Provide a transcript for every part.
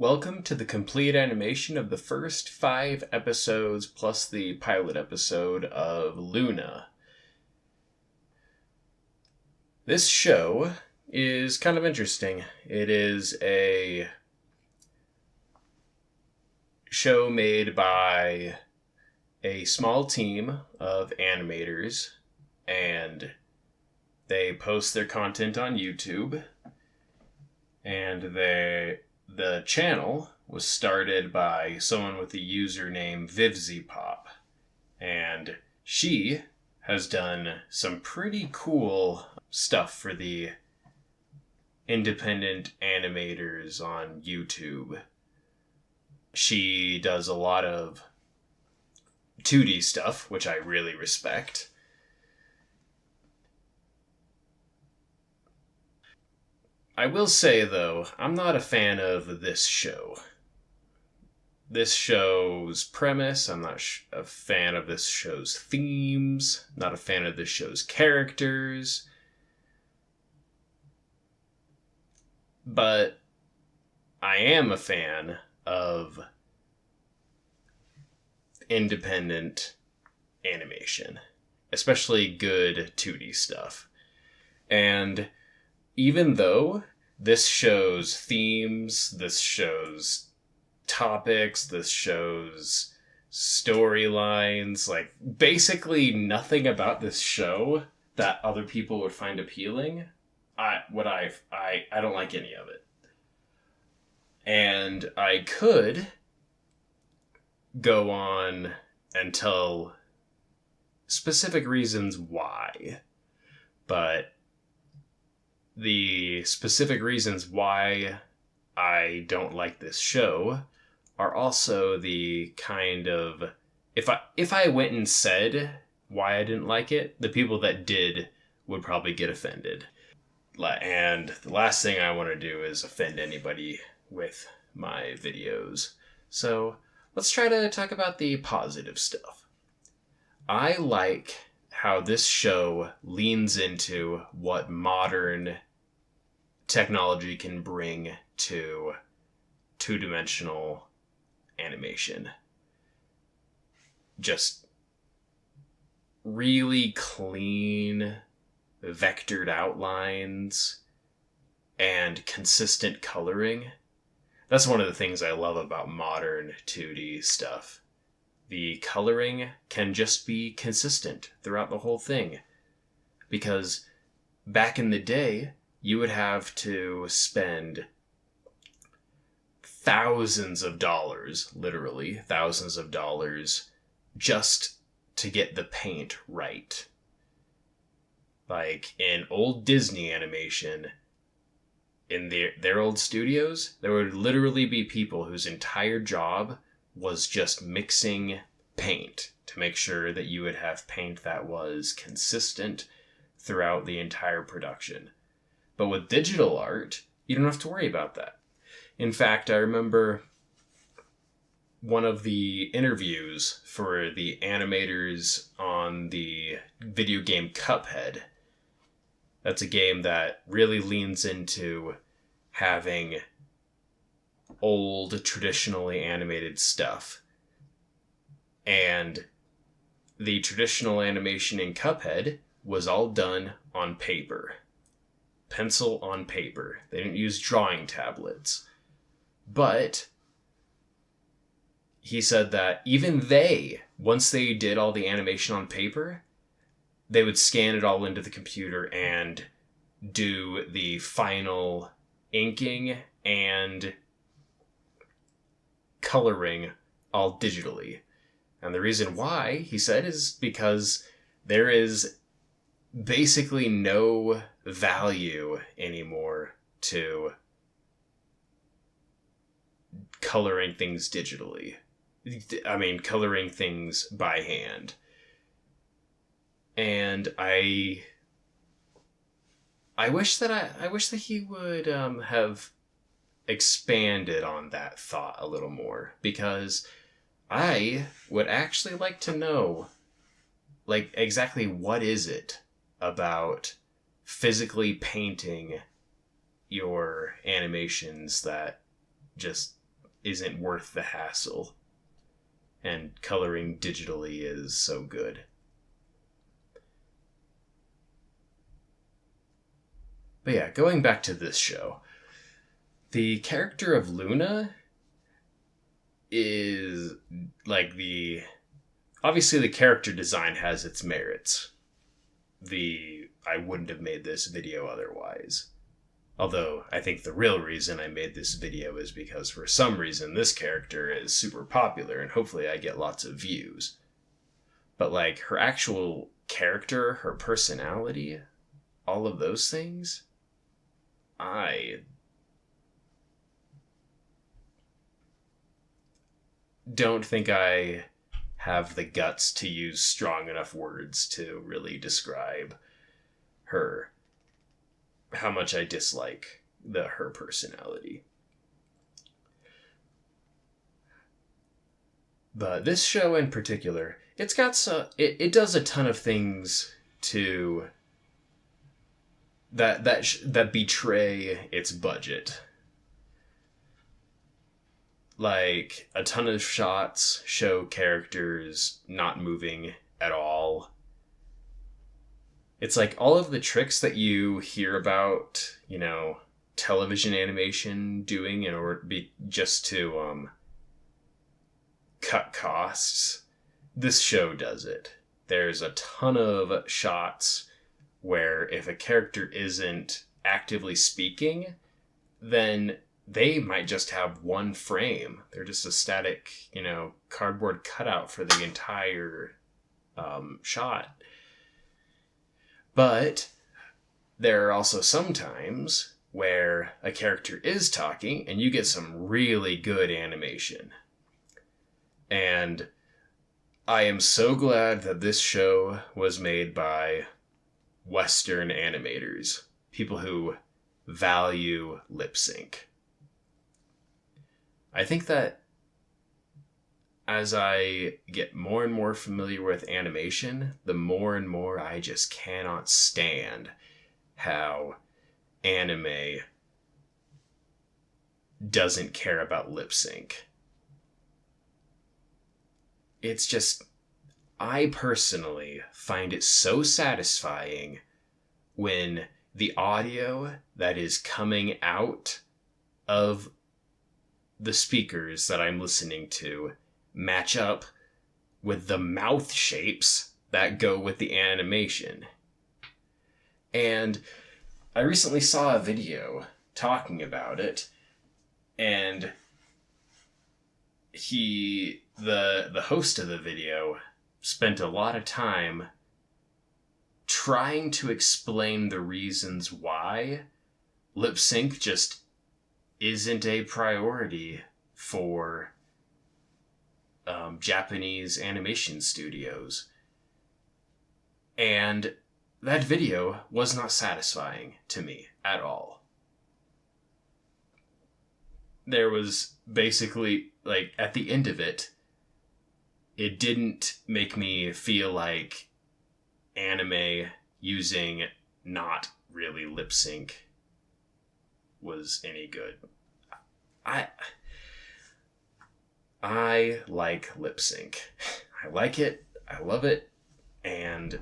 Welcome to the complete animation of the first 5 episodes plus the pilot episode of Loona. This show is kind of interesting. It is a show made by a small team of animators, and they post their content on YouTube, and the channel was started by someone with the username VivzyPop, and she has done some pretty cool stuff for the independent animators on YouTube. She does a lot of 2D stuff, which I really respect. I will say, though, I'm not a fan of this show. This show's premise, I'm not a fan of this show's themes, not a fan of this show's characters. But I am a fan of independent animation, especially good 2D stuff. And even though this show's themes, this show's topics, this show's storylines, like basically nothing about this show that other people would find appealing, I don't like any of it. And I could go on and tell specific reasons why, but the specific reasons why I don't like this show are also the kind of, if I went and said why I didn't like it, the people that did would probably get offended. And the last thing I want to do is offend anybody with my videos. So let's try to talk about the positive stuff. I like how this show leans into what modern technology can bring to two-dimensional animation. Just really clean, vectored outlines and consistent coloring. That's one of the things I love about modern 2D stuff. The coloring can just be consistent throughout the whole thing. Because back in the day, you would have to spend thousands of dollars, literally thousands of dollars, just to get the paint right. Like in old Disney animation, in their old studios, there would literally be people whose entire job was just mixing paint to make sure that you would have paint that was consistent throughout the entire production. But with digital art, you don't have to worry about that. In fact, I remember one of the interviews for the animators on the video game Cuphead. That's a game that really leans into having old, traditionally animated stuff. And the traditional animation in Cuphead was all done on paper. Pencil on paper. They didn't use drawing tablets. But he said that even once they did all the animation on paper, they would scan it all into the computer and do the final inking and coloring all digitally. And the reason why, he said, is because there is basically no value anymore to coloring things digitally. I mean, coloring things by hand. And I wish that he would have expanded on that thought a little more, because I would actually like to know, like, exactly what is it about physically painting your animations that just isn't worth the hassle. And coloring digitally is so good. But yeah, going back to this show. The character of Loona is like obviously the character design has its merits. I wouldn't have made this video otherwise. Although I think the real reason I made this video is because for some reason this character is super popular and hopefully I get lots of views. But like her actual character, her personality, all of those things, I don't think I have the guts to use strong enough words to really describe her, how much I dislike her personality. But this show in particular, it does a ton of things to that betray its budget. Like, a ton of shots show characters not moving at all. It's like all of the tricks that you hear about, television animation doing in order just to cut costs. This show does it. There's a ton of shots where if a character isn't actively speaking, then they might just have one frame. They're just a static, cardboard cutout for the entire shot. But there are also some times where a character is talking and you get some really good animation. And I am so glad that this show was made by Western animators, people who value lip sync. I think that as I get more and more familiar with animation, the more and more I just cannot stand how anime doesn't care about lip sync. It's just, I personally find it so satisfying when the audio that is coming out of the speakers that I'm listening to match up with the mouth shapes that go with the animation. And I recently saw a video talking about it, and the host of the video spent a lot of time trying to explain the reasons why lip sync just isn't a priority for Japanese animation studios. And that video was not satisfying to me at all. There was basically, like, at the end of it, it didn't make me feel like anime using not really lip sync was any good. I like lip sync. I like it. I love it. And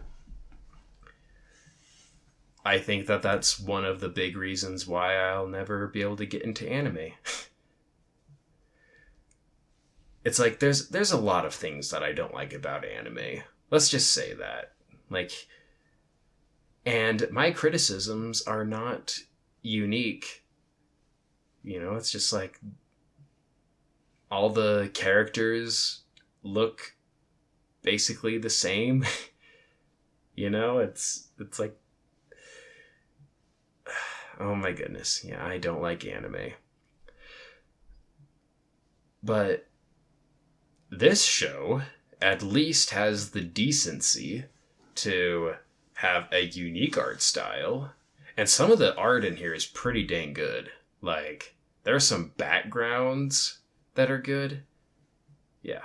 I think that that's one of the big reasons why I'll never be able to get into anime. It's like there's a lot of things that I don't like about anime. Let's just say that. And my criticisms are not unique. It's just like all the characters look basically the same. It's like, oh my goodness. Yeah, I don't like anime. But this show at least has the decency to have a unique art style. And some of the art in here is pretty dang good. Like, there are some backgrounds that are good. Yeah.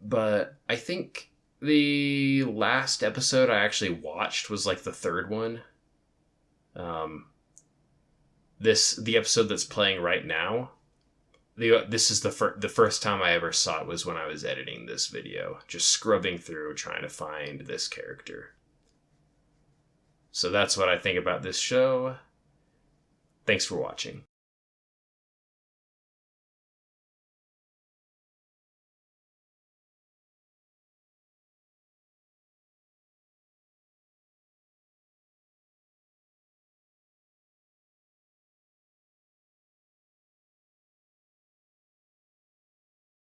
But I think the last episode I actually watched was like the third one. the episode that's playing right now, this is the first time I ever saw it was when I was editing this video, just scrubbing through trying to find this character. So that's what I think about this show. Thanks for watching.